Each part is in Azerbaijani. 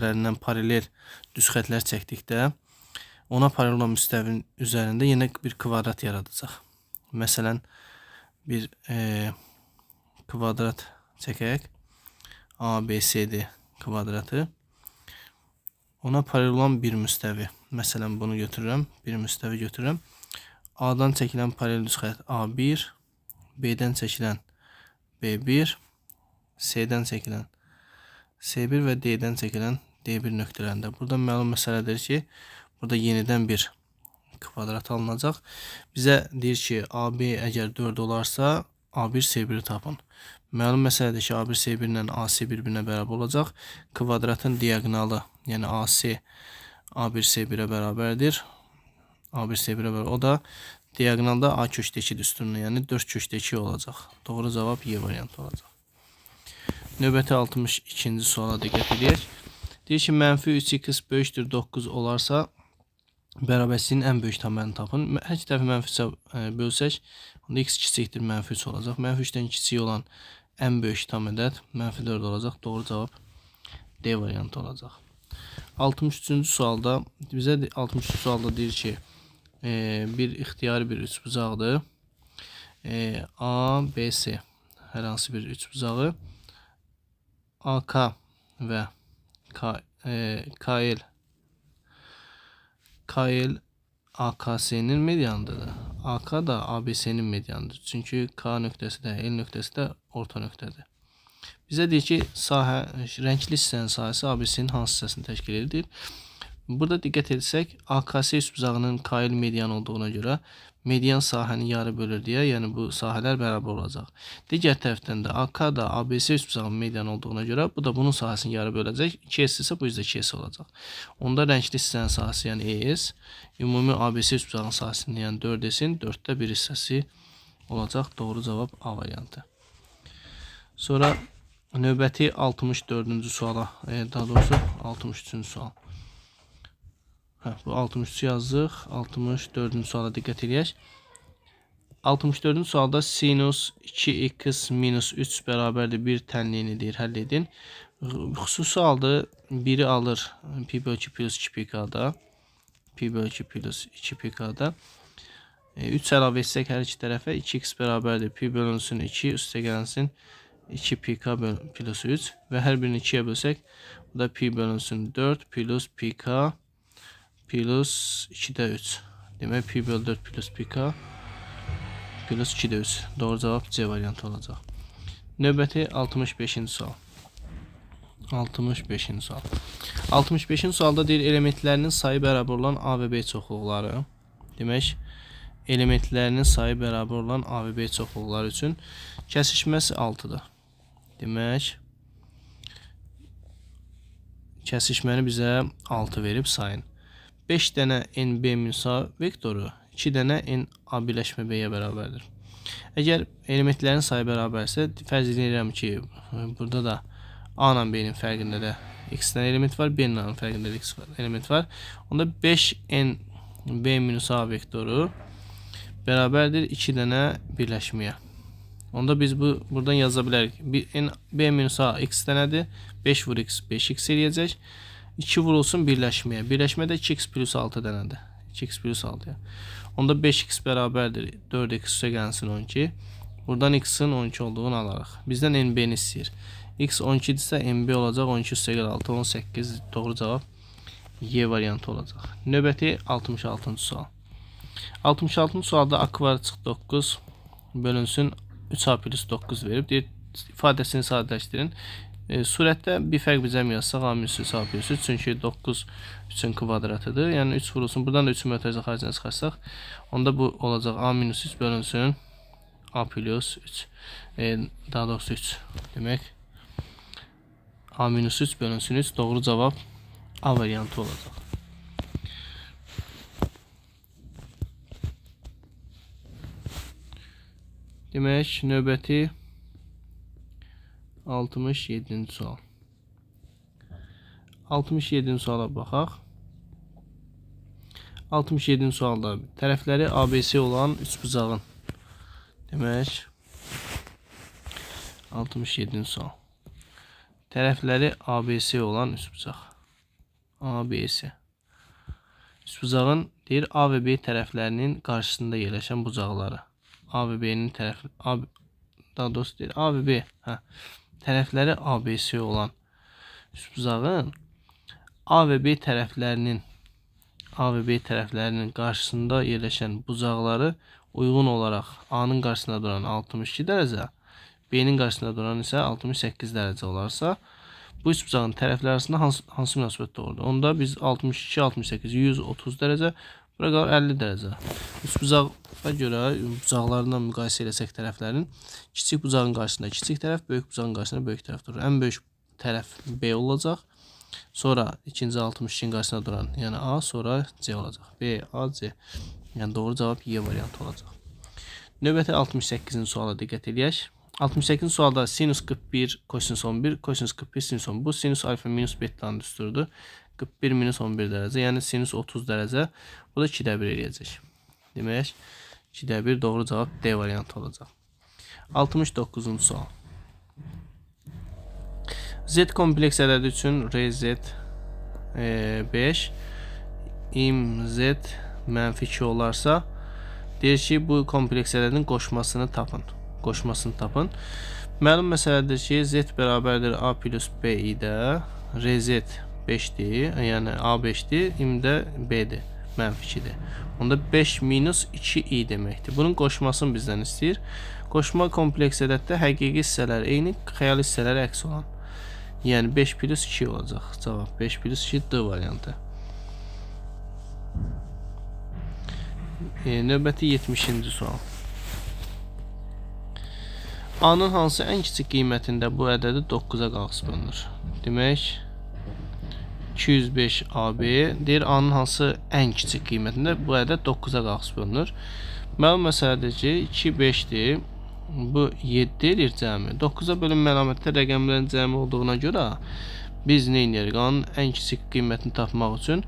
üzərindən paralel düz xətlər çəkdikdə ona paralel olan müstəvinin üzərində yenə bir kvadrat yaradacaq. Məsələn, bir kvadrat çəkək. ABCD kvadratı. Ona paralel olan bir müstəvi. Məsələn, bunu götürürəm. Bir müstəvi götürürəm. A'dan çəkilən paralel düz xətt A1, B'dən çəkilən B1, C'dən çəkilən C1 və D'dən çəkilən D1 nöqtələrində. Burada məlum məsələdir ki, burada yenidən bir kvadrat alınacaq. Bizə deyir ki, AB əgər 4 olarsa, A1 C1'i tapın. Məlum məsələdir ki, A1 C1 ilə AC bir-birinə bərabər olacaq. Kvadratın diagonalı, yəni AC A1 C1'ə bərabərdir. A1 C1'ə bərabər. O da diagonalda A köşdə 2 üstünlüyü, yəni 4 köşdə 2 olacaq. Doğru cavab Y variantı olacaq. Növbəti 62-ci suala diqqət edək. Deyir ki, mənfi 3x böyükdür 9 olarsa, bərabərsizliyin ən böyük tamamını tapın. Hər iki tərəfi mənfi bölsək, onda x kiçikdir mənfi 3 olacaq. Mənfi 3-dən kiçik olan ən böyük tam ədəd mənfi 4 olacaq. Doğru cavab D variantı olacaq. 63-cü sualda bizə 63-cü sualda deyir ki, bir ixtiyari bir üçbucaqdır. A, B, C hər hansı bir üçbucağı AK və KL AKC-nin medianıdır. AK da ABC-nin medianıdır. Çünki K nöqtəsi də L nöqtəsi də orta nöqtədir. Bizə deyir ki, rəngli hissənin sahəsi ABC-nin hansı hissəsini təşkil edir? Burada diqqət etsək, AKC üçbucağının KL median olduğuna görə median sahəni yarı bölür deyə, yəni bu sahələr bərabər olacaq. Digər tərəfdən də AK da ABC üçbucağının median olduğuna görə bu da bunun sahəsini yarı böləcək. 2S isə bu yüzdə 2S olacaq. Onda rəngli hissənin sahəsi, yəni ES, ümumi ABC üçbucağının sahəsinin, yəni 4S'in 4də 1 hissəsi olacaq. Doğru cavab A variantı. Sonra növbəti 64-cü suala, daha doğrusu 63-cü sual. Bu 63 yazdıq. 64-cü suala diqqət edək. 64-cü sualda sinus 2x minus 3 bərabərdir 1 tənliyini deyir, həll edin. Xüsusi halda 1'i alır pi bölü 2 plus 2 pk'da. Pi bölü 2 plus 2 pk'da. 3 əlavə etsək hər iki tərəfə 2x bərabərdir pi bölünsün 2 üstə gəlsin 2 pk plus 3 və hər birini 2'yə bölsək bu da pi bölünsün 4 plus pk plus 2'də 3. Demək pi bölü 4 plus pk plus 2'də 3. Doğru cavab C variantı olacaq. Növbəti 65-ci sual. 65-ci sual. 65-ci sualda deyir elementlərinin sayı bərabər olan A və B çoxluqları. Demək elementlərinin sayı bərabər olan A və B çoxluqları üçün kəsişməsi 6'dır. Demək kəsişməni bizə 6 verib sayın. 5 dənə NB müsa vektoru 2 dənə NA birləşmə B-yə bərabərdir. Əgər elementlərin sayı bərabərsə, fərz edirəm ki, burada da A ilə B-nin fərqində də x dənə element var, B ilə fərqində də x element var. Onda 5NB minus A vektoru bərabərdir 2 dənə birləşməyə. Onda biz buradan yaza bilərik. B minus A x dənədir, 5 vur x 5x eləyəcək. 2 vurulsun birləşməyə. Birləşmədə 2x plus 6 dənədir. 2x plus 6. Onda 5x bərabərdir 4x üstə gəlsin 12. Buradan x-in 12 olduğunu alarıq. Bizdən NB-ni istəyir. X 12-dirsə NB olacaq 12 üstə gəl 6 18. Doğru cavab Y variantı olacaq. Növbəti 66-cı sual. 66-cı sualda A kvadrat çıx 9 bölünsün 3A plus 9 verib. Deyir, ifadəsini sadələşdirin. Surətdə bir fərq bizəm yazsaq A minus 3 A plus 3. Çünki 9 3'ün kvadratıdır. Yəni 3 vurulsun. Buradan da 3'ün mötərizə xaricinə çıxarsaq. Onda bu olacaq A minus 3 bölünsün A plus 3. Daha doğrusu 3. Demək A minus 3 bölünsün 3. Doğru cavab A variantı olacaq. Demək növbəti 67-ci sual. 67-ci suala baxaq. 67-ci sualda tərəfləri ABC olan üçbucağın. Demək 67-ci sual. Tərəfləri ABC olan üçbucaq. ABC. Üstbucağın deyir A və B tərəflərinin qarşısında yerləşən bucaqları. A və B'nin daha doğrusu deyir A və B tərəfləri ABC olan üstbucağın A və B tərəflərinin qarşısında yerləşən bucaqları uyğun olaraq A'nın qarşısında duran 62 dərəcə, B'nin qarşısında duran isə 68 dərəcə olarsa, bu üçbucağın tərəfləri arasında hansı münasibət doğrudur? Onda biz 62, 68, 130 dərəcə, bura qalır 50 dərəcə. Üçbucağa görə bucaqlarından müqayisə etsək tərəflərin, kiçik bucağın qarşısında kiçik tərəf, böyük bucağın qarşısında böyük tərəf durur. Ən böyük tərəf B olacaq. Sonra ikinci 62'nin qarşısında duran, yəni A, sonra C olacaq. B, A, C. Yəni doğru cavab Y variantı olacaq. Növbəti 68-ci suala diqqət edək. 68-ci sualda sinus 41, kosinus 11, kosinus 41, sinus 11. Bu sinus alfa minus beta'nın düsturudur. 41 minus 11 dərəcə, yəni sinus 30 dərəcə. Bu da 2'də 1 eləyəcək. Demək, 2'də 1 doğru cavab D variantı olacaq. 69-cu sual. Z kompleks ədədi üçün RZ 5, im Z mənfi 2 olarsa, deyir ki, bu kompleks ədədin qoşmasını tapın. Məlum məsələdir ki, Z bərabərdir A plus B ilə, RZ 5'dir, yəni A 5'dir, im də B'dir, mənfi 2'dir. Onda 5 minus 2i deməkdir. Bunun qoşmasını bizdən istəyir. Qoşma kompleks ədəddə həqiqi hissələr eyni, xəyali hissələr əks olan. Yəni 5 plus 2 olacaq. Cavab 5 plus 2 D variantı. Növbəti 70-ci sual. A-nın hansı ən kiçik qiymətində bu ədədi 9'a qalxız bölünür? Demək, 205 AB deyir, A-nın hansı ən kiçik qiymətində bu ədəd 9'a qalxız bölünür? Məlum məsələdir ki, 2 5'dir. Bu 7 edir cəmi. 9'a bölünmə əlamətdə rəqəmlərin cəmi olduğuna görə biz nə edirik? A-nın ən kiçik qiymətini tapmaq üçün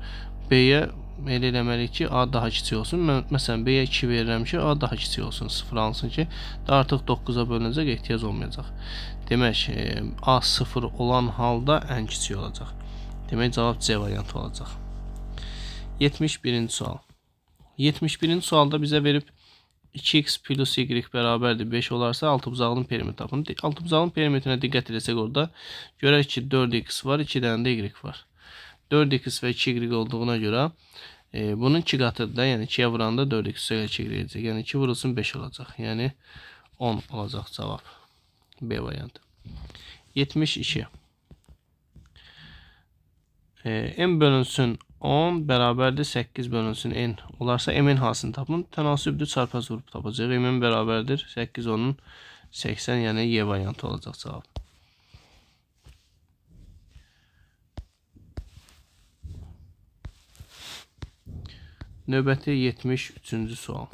B-yə elə eləməliyik ki, A daha kiçik olsun. Məsələn, B-yə 2 verirəm ki, A daha kiçik olsun. 0 alsın ki, artıq 9'a bölünəcək, ehtiyac olmayacaq. Demək, A 0 olan halda ən kiçik olacaq. Demək, cavab C variantı olacaq. 71-ci sual. 71-ci sualda bizə verib 2x plus y bərabərdir 5 olarsa altıbucağının perimetri tapın. Altıbucağının perimetrinə diqqət etsək orada görək ki 4x var, 2 dənə də y var. 4x və 2y olduğuna görə bunun 2 qatıdır da, yəni 2'yə vuranda 4x ilə 2y edəcək. Yəni 2 vurulsun 5 olacaq. Yəni 10 olacaq cavab. B variantı. 72. M bölünsün 10 bərabərdir 8 bölünsün n olarsa m'in hasını tapın. Tənasübdür, çarpaz vurub tapacaq. M bərabərdir 8 onun 80, yəni Y variantı olacaq cavab. Növbəti 73-cü sual.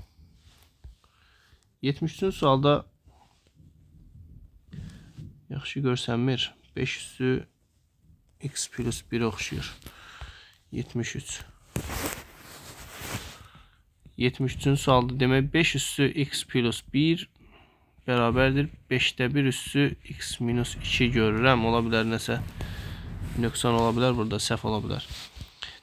73-cü sualda yaxşı görsənmir. 5 üstü x plus 1 oxşuyur. 73. 73-cü sualda demək 5 üstü x plus 1 bərabərdir 5'də 1 üstü x minus 2 görürəm. Ola bilər nəsə nöqsan ola bilər, burada səhv ola bilər.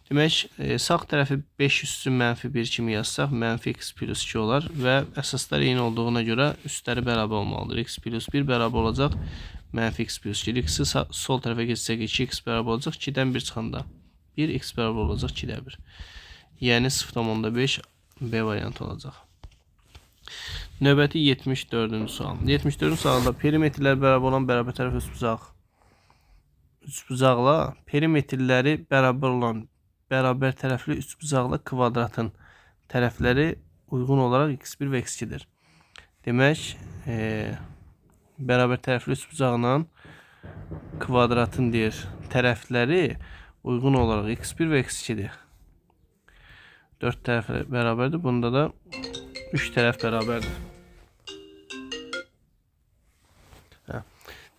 Demək, sağ tərəfi 5 üstü mənfi 1 kimi yazsaq, mənfi x plus 2 olar və əsaslar eyni olduğuna görə üstləri bərabər olmalıdır. X plus 1 bərabər olacaq, mənfi x plus 2. X-i sol tərəfə geçsək 2x bərabər olacaq, 2'dən 1 çıxanda 1, x bərabər olacaq 2'də 1. Yəni 0,5 B variantı olacaq. Növbəti 74-cü sual. 74-cü sualda perimetrlər bərabər olan bərabər tərəf üçbucaqla perimetrləri bərabər olan bərabər tərəfli üçbucaqla kvadratın tərəfləri uyğun olaraq x1 və x2'dir. Demək, bərabər tərəfli üçbucaqla kvadratın deyir tərəfləri uyğun olaraq x1 və x2'dir. 4 tərəf bərabərdir. Bunda da 3 tərəf bərabərdir.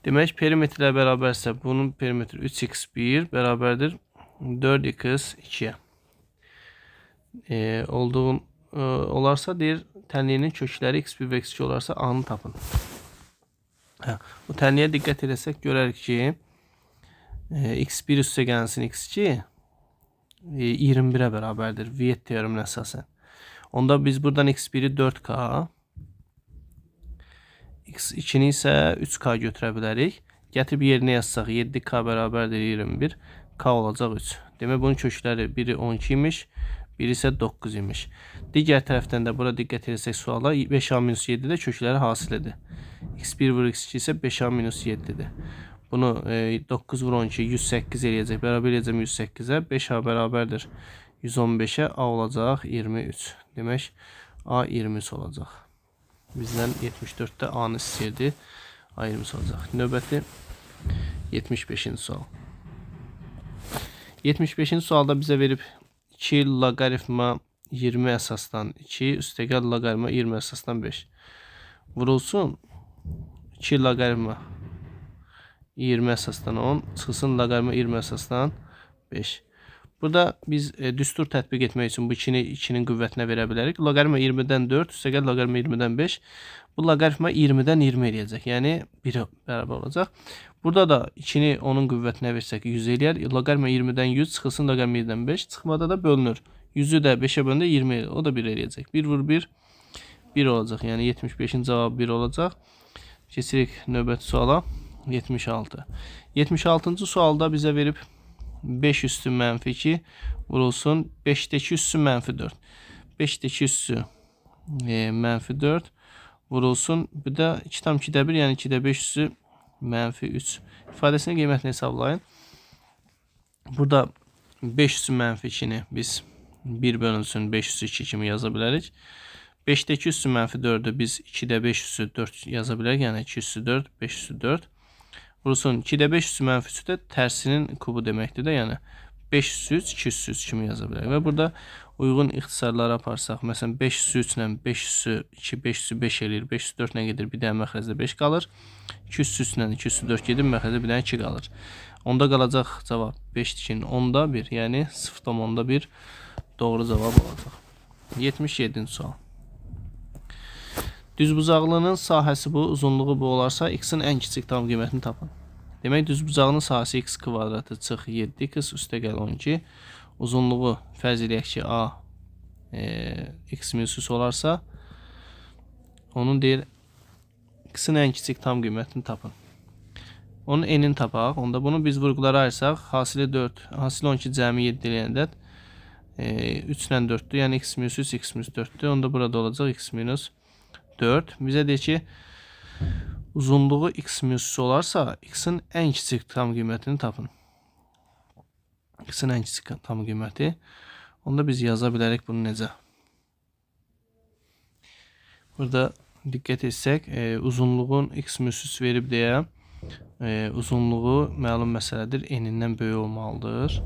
Demək, perimetrlər bərabərsə bunun perimetri 3x1 bərabərdir 4x2'yə. Olarsa deyir, tənliyinin kökləri x1 və x2 olarsa A-nı tapın. Bu tənliyə diqqət edəsək görərik ki x1 üstə gəlsin x2 21'ə bərabərdir Viet teoreminə əsasən. Onda biz buradan x1-i 4k, x2-ni isə 3k götürə bilərik. Gətirib yerinə yazsaq 7k bərabərdir 21, k olacaq 3. Demək bunun kökləri biri 12 imiş, biri isə 9 imiş. Digər tərəfdən də bura diqqət etsək suala 5a-7 də kökləri hasilidir. x1 vur x2 isə 5a-7-dir. Bunu 9 vur 12 108 eləyəcək. Bərabər eləyəcəm 108-ə. 5a bərabərdir 115-ə. A olacaq 23. Demək A 23 olacaq. Bizdən 74-də A-nı istəyirdi. A 23 olacaq. Növbəti 75-ci sual. 75-ci sualda bizə verib 2 loqaritma 20 əsasdan 2 üstəgəl loqaritma 20 əsasdan 5 vurulsun 2 loqaritma 20 əsasdan 10 çıxsın loqaritma 20 əsasdan 5. Burada biz düstur tətbiq etmək üçün bu 2-ni 2-nin qüvvətinə verə bilərik. Loqaritma 20-dən 4 üstəgəl loqaritma 20-dən 5. Bu loqaritma 20-dən 20 eləyəcək. Yəni 1 bərabər olacaq. Burada da 2-ni onun qüvvətinə versək 100 eləyər. Loqaritma 20-dən 100 çıxılsın loqaritma 7-dən 5. Çıxmada da bölünür. 100-ü də 5-ə bölündə 20 eləyir. O da 1 eləyəcək. 1 vur 1 1 olacaq. Yəni 75-in cavabı 1 olacaq. Keçirik növbəti suala. 76. 76-cı sualda bizə verib 5 üstü mənfi 2 vurulsun 5-dəki üssü mənfi 4. 5-dəki üssü mənfi 4 vurulsun. Bu da 2/2-də 1, yəni 2-də 5 üssü mənfi 3. İfadəsinin qiymətini hesablayın. Burada 5 üssü mənfi 2-ni biz 1 bölünsün 5 üssü 2 kimi yaza bilərik. 5-dəki üssü mənfi 4-ü biz 2-də 5 üssü 4 yaza bilərik. Yəni 2 üssü 4, 5 üssü 4. Vurulsun 2-də 5 üssü mənfi 3 də tərsinin kubu deməkdir də, yəni 5 üssü 3, 2 üssü 3 kimi yaza bilərik. Və burada uyğun ixtisarlara aparsaq, məsələn 5 üssü 3 ilə 5 üssü 2, 5 üssü 5 eləyir, 5 üssü 4 ilə gedir, bir dənə məxrəcdə 5 qalır. 2 üssü 3 ilə 2 üssü 4 gedir, məxrəcdə bir dənə 2 qalır. Onda qalacaq cavab 5-2-nin 10-da 1, yəni 0,10-da 1 doğru cavab olacaq. 77-ci sual. Düzbucaqlının sahəsi bu, uzunluğu bu olarsa x-in ən kiçik tam qiymətini tapın. Demək, düzbucaqlının sahəsi x kvadratı çıx 7x üstəgəl 12. Uzunluğu fərz eləyək ki, a x -3 olarsa, onun deyir, x-in ən kiçik tam qiymətini tapın. Onun n-ini tapaq. Onda bunu biz vurğulara ayırsaq, hasili 4, hasili 12 cəmi 7 eləyəndə 3 ilə 4-dür. Yəni x -3, x -4-dür. Onda burada olacaq x -4. Bizə deyir ki, uzunluğu x -3 olarsa, x-in ən kiçik tam qiymətini tapın. X-in ən kiçik tam qiyməti. Onda biz yaza bilərik bunu necə? Burada diqqət etsək, uzunluğun x -3 verib deyə, uzunluğu məlum məsələdir, n-indən böyük olmalıdır.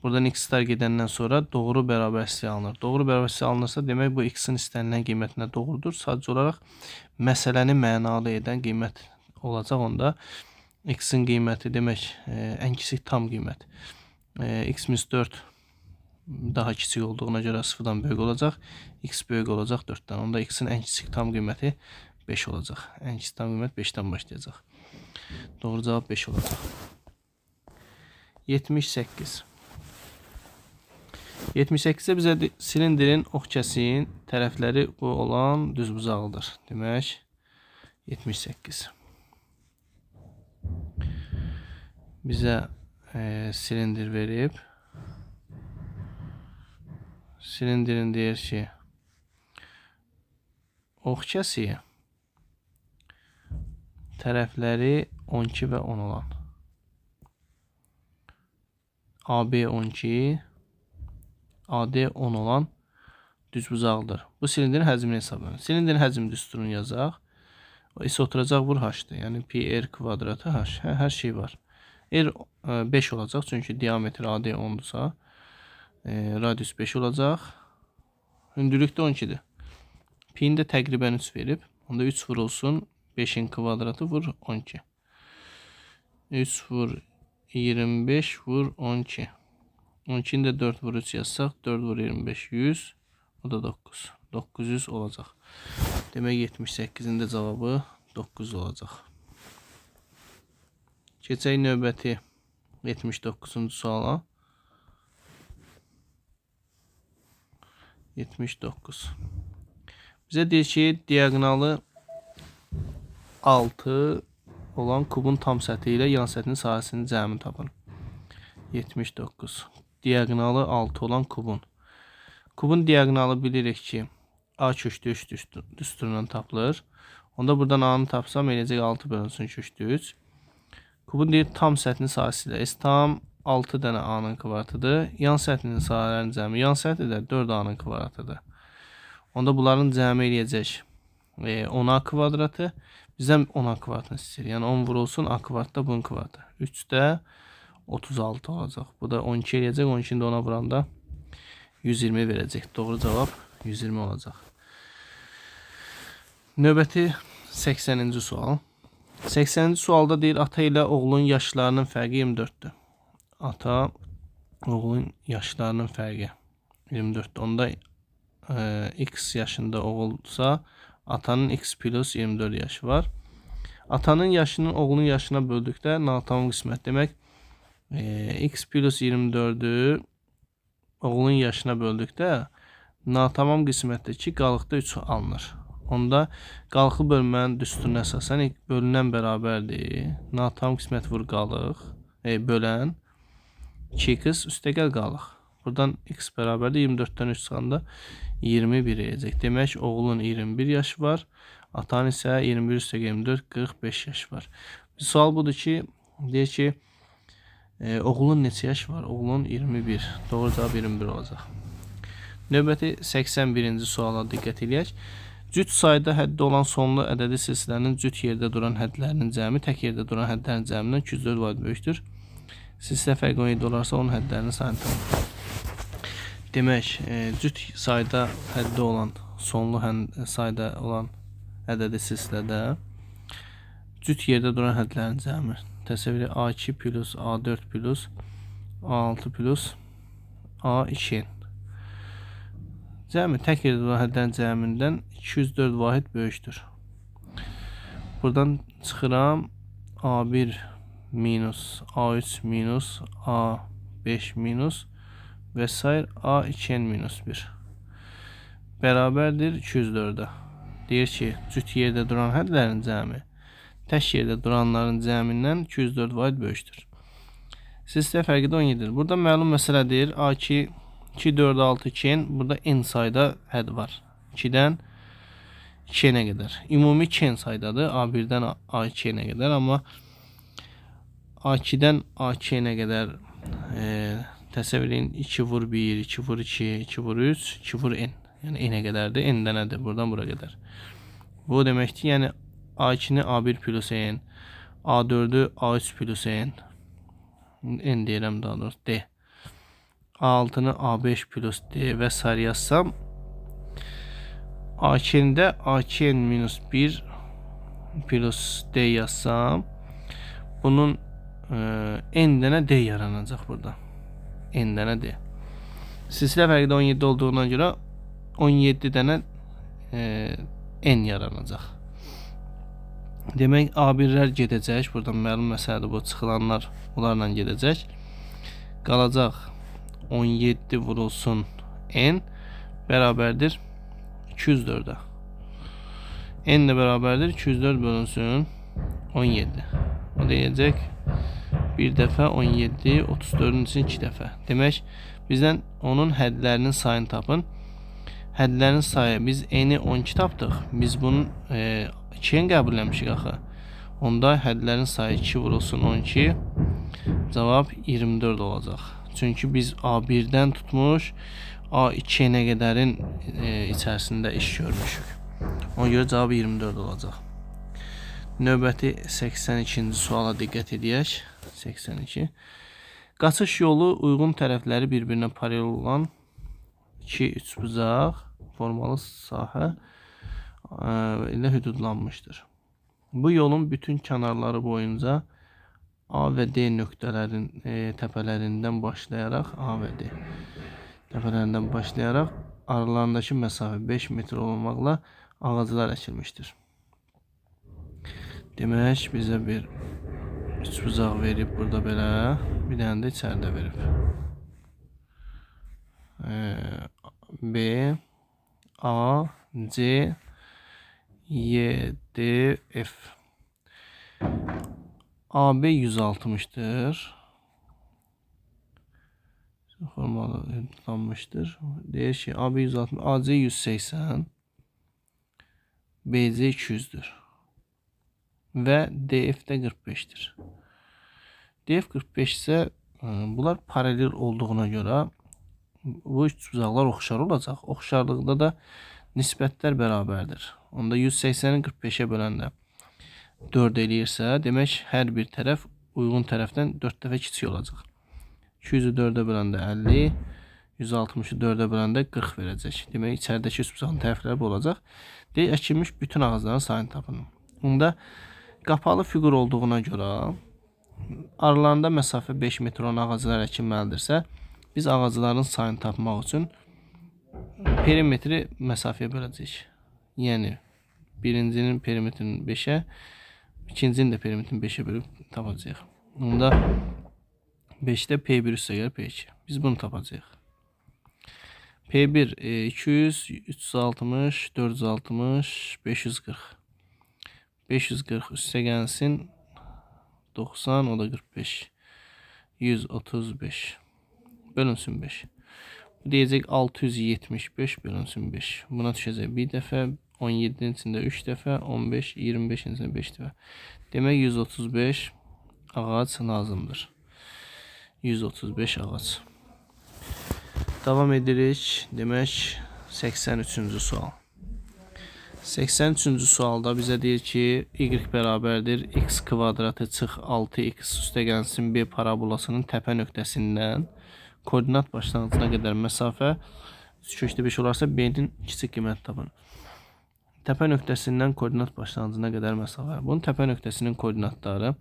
Buradan x-lar gedəndən sonra doğru bərabərsizlik alınır. Doğru bərabərsizlik alınırsa, demək bu x-in istənilən qiymətinə doğrudur. Sadəcə olaraq məsələni mənalı edən qiymət olacaq onda. X-in qiyməti demək ən kiçik tam qiymət. X -4 daha kiçik olduğuna görə 0-dan böyük olacaq. X böyük olacaq 4-dən. Onda x-in ən kiçik tam qiyməti 5 olacaq. Ən kiçik tam qiymət 5-dən başlayacaq. Doğru cavab 5 olacaq. 78. 78-də bizə silindirin ox kəsiyin tərəfləri bu olan düzbucaqlıdır. Demək 78. Bizə silindir verib. Silindirin deyir ki, ox kəsiyi tərəfləri 12 və 10 olan. AB 12, AD 10 olan düzbucaqlıdır. Bu silindirin həcmini hesablanır. Silindirin həcmi düsturunu yazaq. S oturacaq vur h-dır. Yəni pi r kvadratı h. Hər şey var. R 5 olacaq. Çünki diametr AD 10-dursa. Radius 5 olacaq. Hündürlük də 12-dir. Pi-ni də təqribən 3 verib. Onda 3 vurulsun. 5-in kvadratı vur 12. 3 vur 25 vur 12. 12'ni də 4 vur 3 yazsaq, 4 vur 25, 100. O da 9. 900 olacaq. Demək 78-in də cavabı 900 olacaq. Keçək növbəti 79-cu suala. 79. Bizə deyir ki, diaqonalı 6 olan kubun tam səthi ilə yan səthinin sahəsinin cəmini tapın. 79. Diaqonalı 6 olan kubun. Kubun diaqonalı bilirik ki, A köşkü 3 düsturundan tapılır. Onda buradan A'nı tapsam eləcək 6 bölünsün köşkü 3. Kubun deyir tam səthinin sahəsi ilə S tam 6 dənə A'nın kvadratıdır. Yan səthinin sahələrinin cəmi yan səthi də 4 A'nın kvadratıdır. Onda bunların cəmi eləyəcək 10A kvadratı. Bizdən 10A kvadratını istəyir. Yəni 10 vurulsun A kvadratda bunun kvadratı. 3 də 36 olacaq. Bu da 12 eləyəcək. 12'ni də 10'a vuranda 120 verəcək. Doğru cavab 120 olacaq. Növbəti 80-ci sual. 80-ci sualda deyir ata ilə oğlun yaşlarının fərqi 24'dür. Ata oğlun yaşlarının fərqi 24'dür. Onda x yaşında oğulsa atanın x plus 24 yaşı var. Atanın yaşının oğlunun yaşına böldükdə natamam qismət demək x plus 24'ü oğlun yaşına böldükdə natamam qismətdəki qalıqda 3 alınır. Onda qalıqlı bölmənin düsturuna əsasən bölünən bərabərdir. Natamam qismət vur qalıq. Bölən 2x üstəgəl qalıq. Buradan x bərabərdir 24'dən 3 çıxanda 21 eləyəcək. Demək oğlun 21 yaşı var. Atanın isə 21 üstəgəl 24 45 yaşı var. Bir sual budur ki, deyir ki oğlun neçə yaşı var? Oğlun 21. Doğru cavab 21 olacaq. Növbəti 81-ci suala diqqət edək. Cüt sayda həddi olan sonlu ədədi silsilənin cüt yerdə duran hədlərinin cəmi tək yerdə duran hədlərin cəmindən 204 vaid böyükdür. Silsilə fərqi 17 olarsa onun hədlərinin sayını tapın. Demək, cüt sayda həddi olan, sonlu sayda olan ədədi silsilədə cüt yerdə duran hədlərin cəmi. Təsəvvür A2 plus A4 plus A6 plus A2. Cəmi tək yerdə duran hədlərin cəmindən 204 vahid böyükdür. Buradan çıxıram A1 minus A3 minus A5 minus və s. A2n minus 1 bərabərdir 204'ə. Deyir ki, cüt yerdə duran hədlərin cəmi tək yerdə duranların cəmindən 204 vaid böyükdür. Silsilə fərqi də 17'dir. Burada məlum məsələdir. A2 2, 4, 6, 2n. Burada n sayda hədd var. 2'dən 2n'ə qədər. Ümumi 2n saydadır. A1'dən A2n'ə qədər. Amma A2'dən A2n'ə qədər təsəvvür edin 2 vur 1, 2 vur 2, 2 vur 3, 2 vur n. Yəni n'ə qədərdir. N'dən nədir? Buradan bura qədər. Bu deməkdir. Yəni A2'ni A1 plus n, A4'ü A3 plus n deyirəm daha doğrusu D. A6'nı A5 plus D və s. yazsam A2'də A2n minus 1 plus D yazsam bunun n dənə D yaranacaq burada. N dənə D. Silsilə fərqi də 17 olduğuna görə 17 dənə n yaranacaq. Demək A1'lər gedəcək. Buradan məlum məsələdir bu. Çıxılanlar onlarla gedəcək. Qalacaq 17 vurulsun n bərabərdir 204'ə. N də bərabərdir 204 bölünsün 17. O deyəcək bir dəfə 17, 34'ün için 2 dəfə. Demək bizdən onun hədlərinin sayını tapın. Hədlərin sayı biz n'i 12 tapdıq. Biz bunun 2'ni qəbul etmişik axı. Onda hədlərin sayı 2 vurulsun 12. Cavab 24 olacaq. Çünki biz A1'dən tutmuş A2'nə qədərin içərisində iş görmüşük. Ona görə cavab 24 olacaq. Növbəti 82-ci suala diqqət edək. 82. Qaçış yolu uyğun tərəfləri bir-birinə paralel olan 2 üçbucaq formalı sahə ilə hüdudlanmışdır. Bu yolun bütün kənarları boyunca A və D nöqtələrin təpələrindən başlayaraq A və D təpələrindən başlayaraq aralarındakı məsafə 5 metr olmaqla ağaclar əkilmişdir. Demək bizə bir üçbucaq verib burada belə, bir dənə də içəridə verib. B A, C, Y, D, F. AB 160'dır. Formalanmışdır. Deyir ki, AB 160, AC 180, BC 200'dür. Və DF də 45'dir. DF 45 isə bunlar paralel olduğuna görə bu üçbucaqlar oxşar olacaq. Oxşarlıqda da nisbətlər bərabərdir. Onda 180-i 45'e böləndə 4 eləyirsə, demək hər bir tərəf uyğun tərəfdən 4 dəfə kiçik olacaq. 200'ü 4'e böləndə 50, 160'ı 4'e böləndə 40 verəcək. Demək içəridəki üçbucağın tərəfləri bu olacaq. Deyək, əkilmiş bütün ağacların sayını tapın. Bunda qapalı fiqur olduğuna görə aralarında məsafə 5 metr olan ağaclar əkilməlidirsə, biz ağacların sayını tapmaq üçün perimetri məsafəyə böləcəyik. Yəni birincinin perimetrini 5'e, ikincinin də perimetrini 5'e bölüb tapacağıq. Bunda 5'te P1 üstə gəlir P2. Biz bunu tapacağıq. P1 200, 360, 460, 540. 540 üstə gəlsin 90, o da 45. 135. Bölünsün 5. Bu deyəcək 675 bölünsün 5. Buna düşəcək bir dəfə, 17'nin içində 3 dəfə, 15, 25'in içində 5 dəfə. Demək 135 ağac lazımdır. 135 ağac. Davam edirik. Demək 83-cü sual. 83-cü sualda bizə deyir ki, y bərabərdir x kvadratı çıx 6x üstə gəlsin b parabolasının təpə nöqtəsindən koordinat başlanğıcına qədər məsafə 3/5 olarsa b-nin kiçik qiyməti tapın. Təpə nöqtəsindən koordinat başlanğıcına qədər məsafə. Bunun təpə nöqtəsinin koordinatları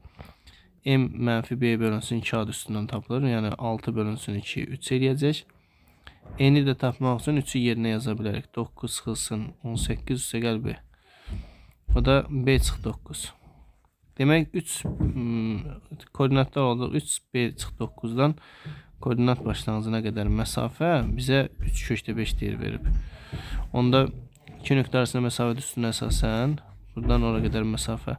m mənfi b bölünsün 2 ad üstündən tapılır. Yəni 6 bölünsün 2, 3 eləyəcək. N'ni də tapmaq üçün 3'ü yerinə yaza bilərik. 9 çıxılsın 18 üstə gəl b. O da b çıx 9. Demək 3 koordinatlar oldu. 3 b çıx 9'dan koordinat başlanğıcına qədər məsafə bizə 3/5 deyir verib. Onda 2 nöqtə arasında məsafə üstünə əsasən buradan ora qədər məsafə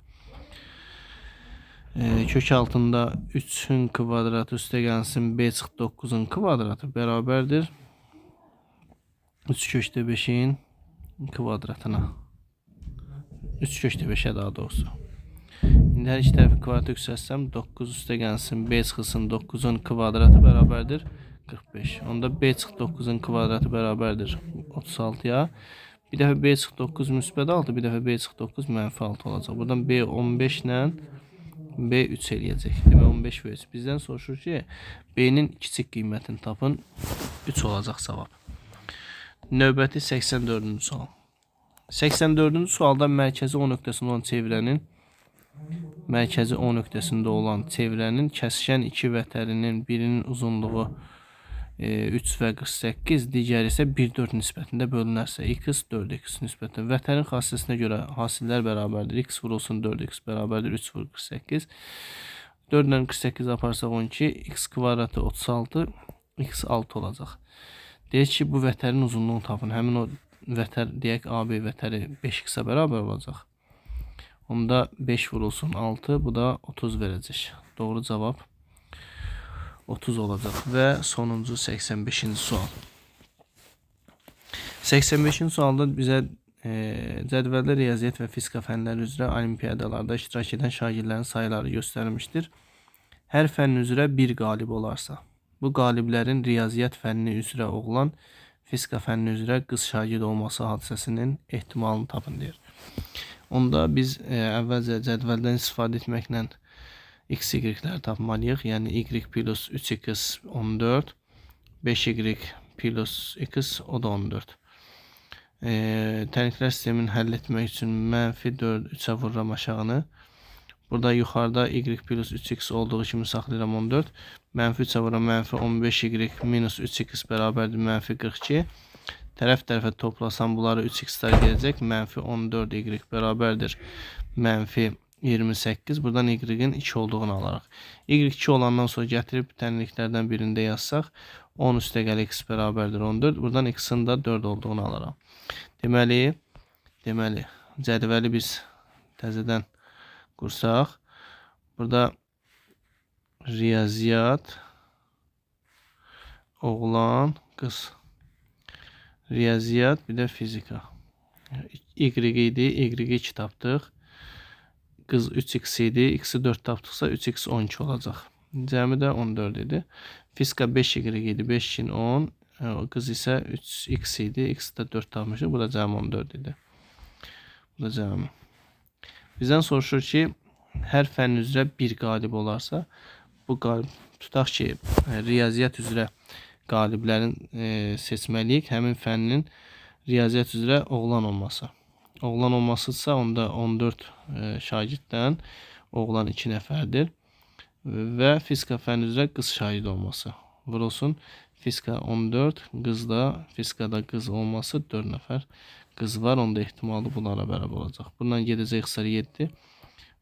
kök altında 3'ün kvadratı üstə gəlsin b çıx 9'un kvadratı bərabərdir 3/5'in kvadratına. 3/5'e daha doğrusu. İndi hər iki tərəfi kvadrat yüksəlsəm 9 üstə gəlsin b çıxılsın 9'un kvadratı bərabərdir 45. Onda b çıx 9'un kvadratı bərabərdir 36'ya. Bir dəfə b çıx 9 müsbət 6, bir dəfə b çıx 9 mənfi 6 olacaq. Buradan b 15 ilə b 3 eləyəcək. Demək 15 verəcək. Bizdən soruşur ki, b-nin kiçik qiymətini tapın. 3 olacaq cavab. Növbəti 84-cü sual. 84-cü sualda mərkəzi O nöqtəsində olan çevrənin kəsişən iki vətərinin birinin uzunluğu 3 və 48, digəri isə 1/4 nisbətində bölünərsə x 4x nisbətində. Vətərin xassəsinə görə hasillər bərabərdir. X vurulsun 4x bərabərdir 3 vur 48. 4 ilə 48 aparsaq 12, x kvadratı 36, x 6 olacaq. Deyək ki, bu vətərin uzunluğunu tapın. Həmin o vətər, deyək AB vətəri 5x-ə bərabər olacaq. Onda 5 vurulsun 6, bu da 30 verəcək. Doğru cavab 30 olacaq. Və sonuncu 85-ci sual. 85-ci sualda bizə cədvəldə riyaziyyat və fizika fənləri üzrə olimpiyadalarda iştirak edən şagirdlərin sayıları göstərilmişdir. Hər fənn üzrə bir qalib olarsa, bu qaliblərin riyaziyyat fənni üzrə oğlan, fizika fənni üzrə qız şagird olması hadisəsinin ehtimalını tapın deyir. Onda biz əvvəlcə cədvəldən istifadə etməklə x, y-ləri tapmalıyıq. Yəni y plus 3x 14, 5y plus x o da 14. Tərkiblər sistemini həll etmək üçün mənfi 4 3'ə vururam aşağını. Burada yuxarıda y plus 3x olduğu kimi saxlayıram 14. Mənfi 3'ə vururam mənfi 15y minus 3x bərabərdir mənfi 42. Tərəf-tərəfə toplasam bunları 3x-lər gələcək. Mənfi 14y bərabərdir mənfi 28. Buradan y-in 2 olduğunu alaraq. Y2 olandan sonra gətirib tənliklərdən birində yazsaq 10 üstəgəl x bərabərdir 14. Buradan x-in də 4 olduğunu alaram. Deməli, cədvəli biz təzədən qursaq. Burada riyaziyyat, oğlan, qız. Riyaziyyat, bir də fizika. Y idi, y-i 2 tapdıq. Qız 3x idi, x-i 4 tapdıqsa 3x 12 olacaq. Cəmi də 14 idi. Fizika 5y idi, 5 2 10. Qız isə 3x idi, x-i də 4 tapmışıq. Bu da cəmi 14 idi. Bu da cəmi. Bizdən soruşur ki, hər fənn üzrə bir qalib olarsa, bu qalib, tutaq ki, riyaziyyat üzrə qaliblərin seçməliyik. Həmin fənnin riyaziyyat üzrə oğlan olması. Oğlan olmasıdsa, onda 14 şagirddən oğlan 2 nəfərdir. Və fizika fənn üzrə qız şagird olması. Vurulsun, fizika 14, fizikada qız olması 4 nəfər qız var. Onda ehtimalı bunlara bərabər olacaq. Bundan gedəcək xısar 7.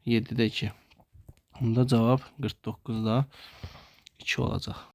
7-də 2. Bunda cavab 49-da 2 olacaq.